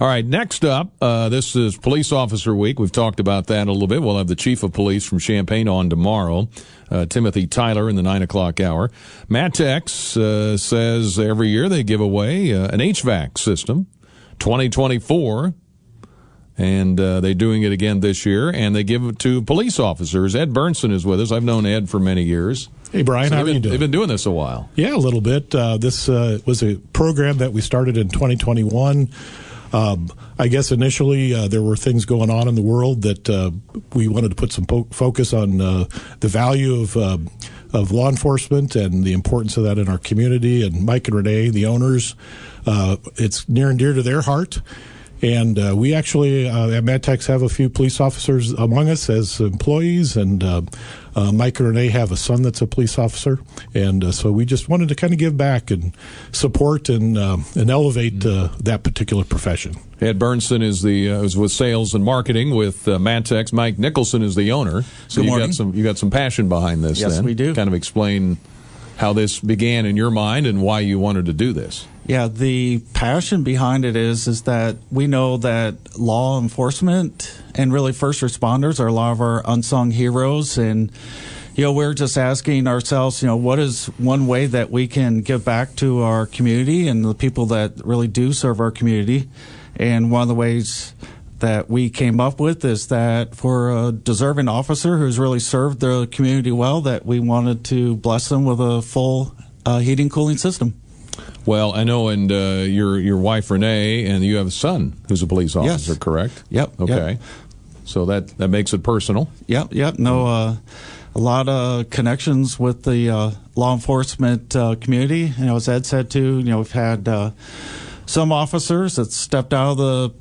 All right, next up, this is Police Officer Week. We've talked about that a little bit. We'll have the Chief of Police from Champaign on tomorrow, Timothy Tyler, in the 9 o'clock hour. Matex says every year they give away an HVAC system, 2024, and they're doing it again this year, and they give it to police officers. Ed Burnson is with us. I've known Ed for many years. Hey, Brian, how are you doing? They've been doing this a while. Yeah, a little bit. This was a program that we started in 2021. I guess initially there were things going on in the world that we wanted to put some focus on the value of law enforcement and the importance of that in our community. And Mike and Renee, the owners, it's near and dear to their heart. And we actually at Matex have a few police officers among us as employees, and Mike and Renee have a son that's a police officer, and so we just wanted to kind of give back and support and elevate that particular profession. Ed Burnson is is with sales and marketing with Matex. Mike Nicholson is the owner. So you got some passion behind this. Yes, then. We do. Kind of explain how this began in your mind and why you wanted to do this. Yeah, the passion behind it is that we know that law enforcement and really first responders are a lot of our unsung heroes. And, we're just asking ourselves, what is one way that we can give back to our community and the people that really do serve our community. And one of the ways that we came up with is that for a deserving officer who's really served the community well, that we wanted to bless them with a full heating cooling system. Well, I know, and your wife Renee, and you have a son who's a police officer, yes. Correct? Yep. Okay. Yep. So that makes it personal. Yep. No, a lot of connections with the law enforcement community. As Ed said too, we've had some officers that stepped out of the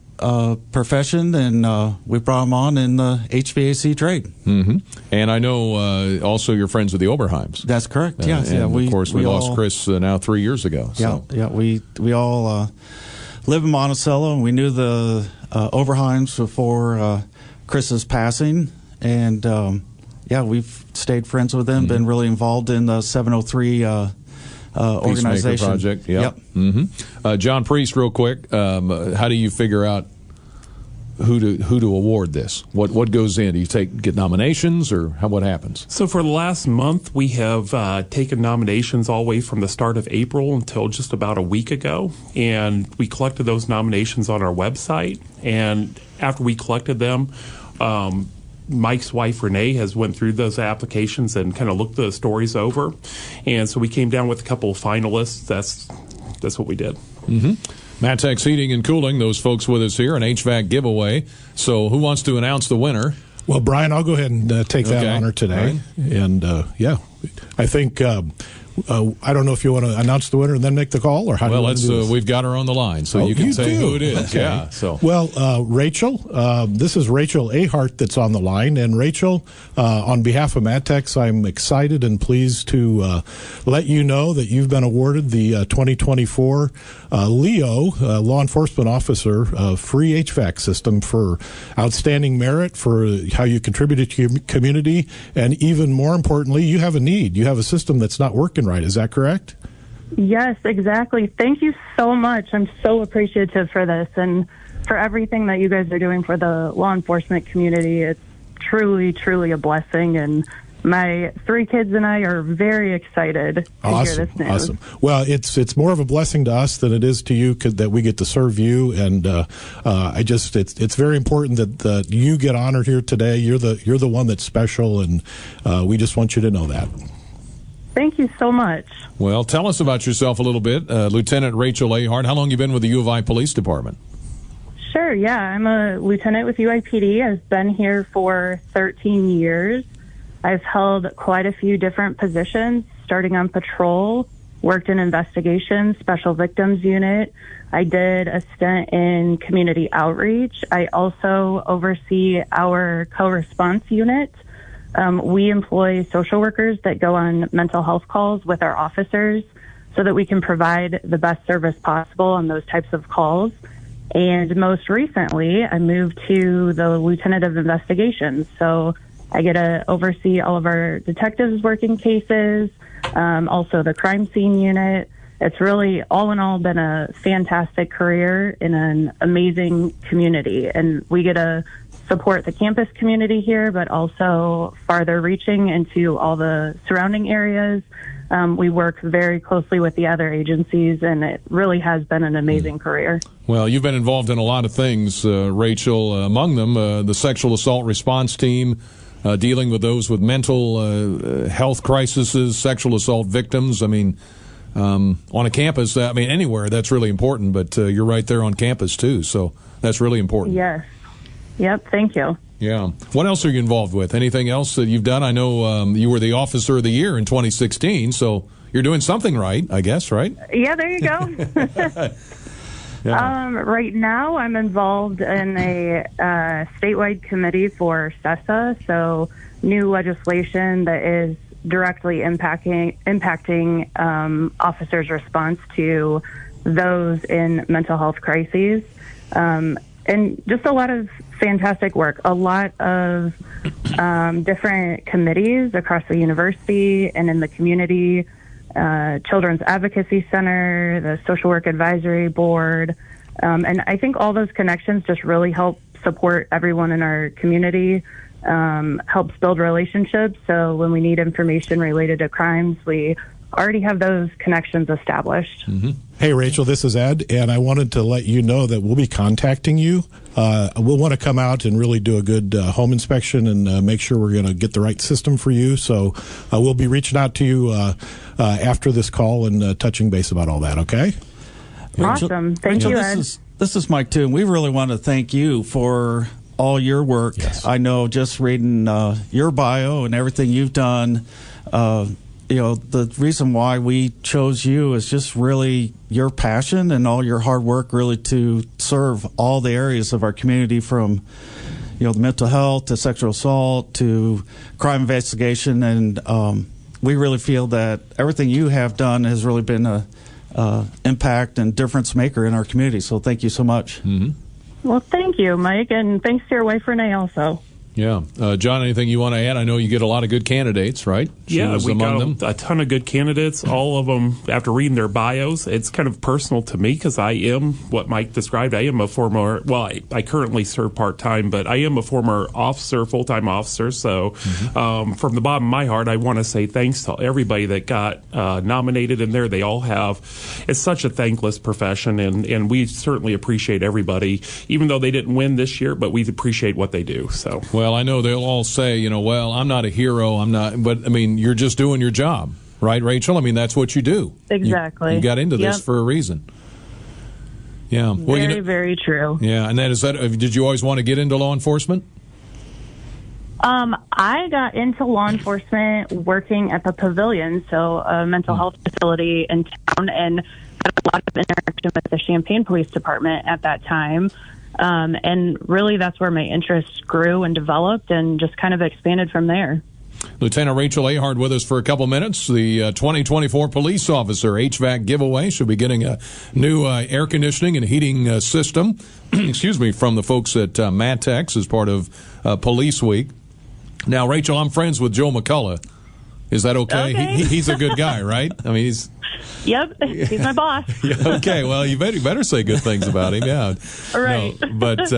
profession, and we brought them on in the HVAC trade. Mm-hmm. And I know also you're friends with the Oberheims. That's correct. Yes. And of course, we lost Chris now 3 years ago. So. Yeah. We all live in Monticello, and we knew the Oberheims before Chris's passing, and we've stayed friends with them. Mm-hmm. Been really involved in the 703. Organization project. Yep. Mm-hmm. John Priest, real quick. How do you figure out who to award this? What goes in? Do you get nominations, or what happens? So for the last month, we have taken nominations all the way from the start of April until just about a week ago, and we collected those nominations on our website. And after we collected them, Mike's wife, Renee, has went through those applications and kind of looked the stories over. And so we came down with a couple of finalists. That's what we did. Mm-hmm. Matex Heating and Cooling, those folks with us here, an HVAC giveaway. So who wants to announce the winner? Well, Brian, I'll go ahead and take that honor today. Right. And, I think... I don't know if you want to announce the winner and then make the call, or how do you want to do this? We've got her on the line, so you can say who it is. Okay. Yeah. So Racheal, this is Racheal Ahart that's on the line, and Racheal, on behalf of Matex, I'm excited and pleased to let you know that you've been awarded the 2024 LEO Law Enforcement Officer free HVAC system for outstanding merit for how you contributed to your community, and even more importantly, you have a need. You have a system that's not working right. Is that correct? Yes, exactly. Thank you so much. I'm so appreciative for this and for everything that you guys are doing for the law enforcement community. It's truly, truly a blessing, and my 3 kids and I are very excited to hear this news. Awesome. Well, it's more of a blessing to us than it is to you that we get to serve you, and it's very important that you get honored here today. You're the one that's special, and we just want you to know that. Thank you so much. Well, tell us about yourself a little bit. Lieutenant Racheal Ahart, how long have you been with the U of I Police Department? Sure, yeah. I'm a lieutenant with UIPD. I've been here for 13 years. I've held quite a few different positions, starting on patrol, worked in investigations, special victims unit. I did a stint in community outreach. I also oversee our co-response unit. We employ social workers that go on mental health calls with our officers so that we can provide the best service possible on those types of calls. And most recently, I moved to the Lieutenant of Investigations. So I get to oversee all of our detectives working cases, also the crime scene unit, it's really, all in all, been a fantastic career in an amazing community. And we get to support the campus community here, but also farther reaching into all the surrounding areas. We work very closely with the other agencies, and it really has been an amazing career. Well, you've been involved in a lot of things, Racheal, among them the sexual assault response team, dealing with those with mental health crises, sexual assault victims. I mean, on a campus, I mean, anywhere, that's really important, but you're right there on campus, too, so that's really important. Yes. Yep, thank you. Yeah. What else are you involved with? Anything else that you've done? I know you were the Officer of the Year in 2016, so you're doing something right, I guess, right? Yeah, there you go. Yeah. Right now, I'm involved in a statewide committee for SESA, so new legislation that is directly impacting officers' response to those in mental health crises. And just a lot of fantastic work. A lot of different committees across the university and in the community, Children's Advocacy Center, the Social Work Advisory Board. And I think all those connections just really help support everyone in our community, helps build relationships. So when we need information related to crimes, we already have those connections established. Mm-hmm. Hey, Racheal, this is Ed, and I wanted to let you know that we'll be contacting you. We'll want to come out and really do a good home inspection and make sure we're going to get the right system for you. So we'll be reaching out to you after this call and touching base about all that, okay? Awesome. Thank you, Ed. This is Mike, too, and we really want to thank you for all your work. Yes. I know just reading your bio and everything you've done, the reason why we chose you is just really your passion and all your hard work really to serve all the areas of our community, from the mental health to sexual assault to crime investigation. And we really feel that everything you have done has really been a impact and difference maker in our community. So thank you so much. Mm-hmm. Well, thank you, Mike, and thanks to your wife, Renee, also. Yeah. John, anything you want to add? I know you get a lot of good candidates, right? Yeah, we got a ton of good candidates. All of them, after reading their bios, it's kind of personal to me because I am what Mike described. I am a former, I currently serve part-time, but I am a former officer, full-time officer. So from the bottom of my heart, I want to say thanks to everybody that got nominated in there. They all have. It's such a thankless profession, and we certainly appreciate everybody, even though they didn't win this year, but we appreciate what they do. So. Well, I know they'll all say, well, I'm not a hero, but I mean, you're just doing your job, right, Racheal? I mean, that's what you do. Exactly. You got into this for a reason. Yeah. Well, very true. Yeah, and then did you always want to get into law enforcement? I got into law enforcement working at the Pavilion, so a mental health facility in town, and had a lot of interaction with the Champaign Police Department at that time. And really, that's where my interest grew and developed and just kind of expanded from there. Lieutenant Racheal Ahart with us for a couple minutes. The 2024 Police Officer HVAC giveaway. She'll be getting a new air conditioning and heating system, from the folks at Matex as part of Police Week. Now, Racheal, I'm friends with Joe McCullough. Is that okay? He's a good guy, right? I mean, Yep, he's my boss. Okay, well, you better say good things about him, yeah. Right. No, but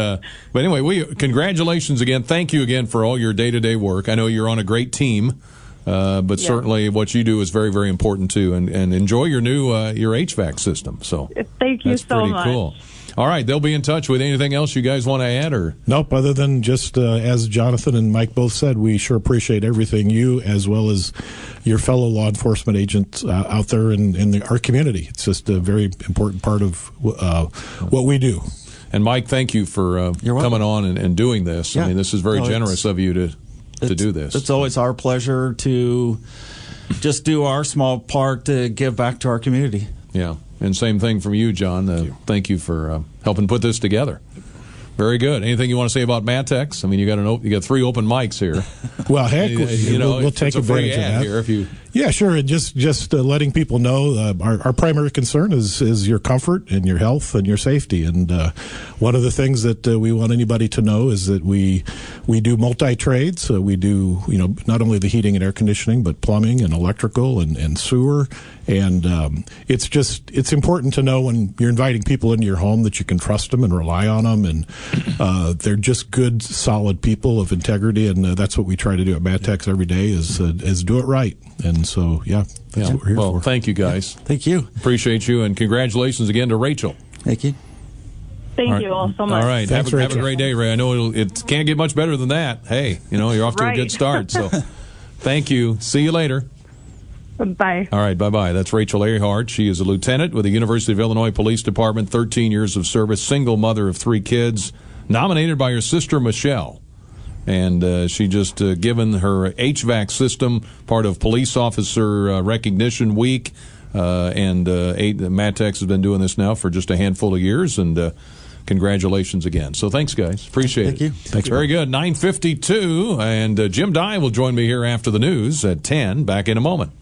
anyway, congratulations again. Thank you again for all your day-to-day work. I know you're on a great team, but certainly what you do is very, very important too. And enjoy your new your HVAC system. So thank you so much. That's pretty cool. All right, they'll be in touch with anything else you guys want to add, or nope. Other than just as Jonathan and Mike both said, we sure appreciate everything you as well as your fellow law enforcement agents out there in our community. It's just a very important part of what we do. And Mike, thank you for coming on and doing this. Yeah. I mean, this is very generous of you to do this. It's always our pleasure to just do our small part to give back to our community. Yeah. And same thing from you, John. Thank you for helping put this together. Very good. Anything you want to say about Matex? I mean, you got 3 open mics here. Well, heck, we'll take advantage of that. Here. If Yeah, sure. And just letting people know our primary concern is your comfort and your health and your safety. And one of the things that we want anybody to know is that we do multi-trades. We do, not only the heating and air conditioning, but plumbing and electrical and sewer. And it's important to know when you're inviting people into your home that you can trust them and rely on them. And they're just good, solid people of integrity. And that's what we try to do at Matex every day is do it right. And so, that's what we're here for. Thank you, guys. Thank you. Appreciate you, and congratulations again to Racheal. Thank you. Thank you all so much. All right. Thanks, have a great day, Ray. I know it can't get much better than that. Hey, you're off to a good start. So thank you. See you later. Bye. All right. Bye-bye. That's Racheal Ahart. She is a lieutenant with the University of Illinois Police Department, 13 years of service, single mother of 3 kids, nominated by her sister, Michelle. And she just given her HVAC system part of Police Officer Recognition Week. And Matex has been doing this now for just a handful of years. And congratulations again. So thanks, guys. Appreciate it. Thank you. Thanks. Very good. 9:52. And Jim Dye will join me here after the news at 10. Back in a moment.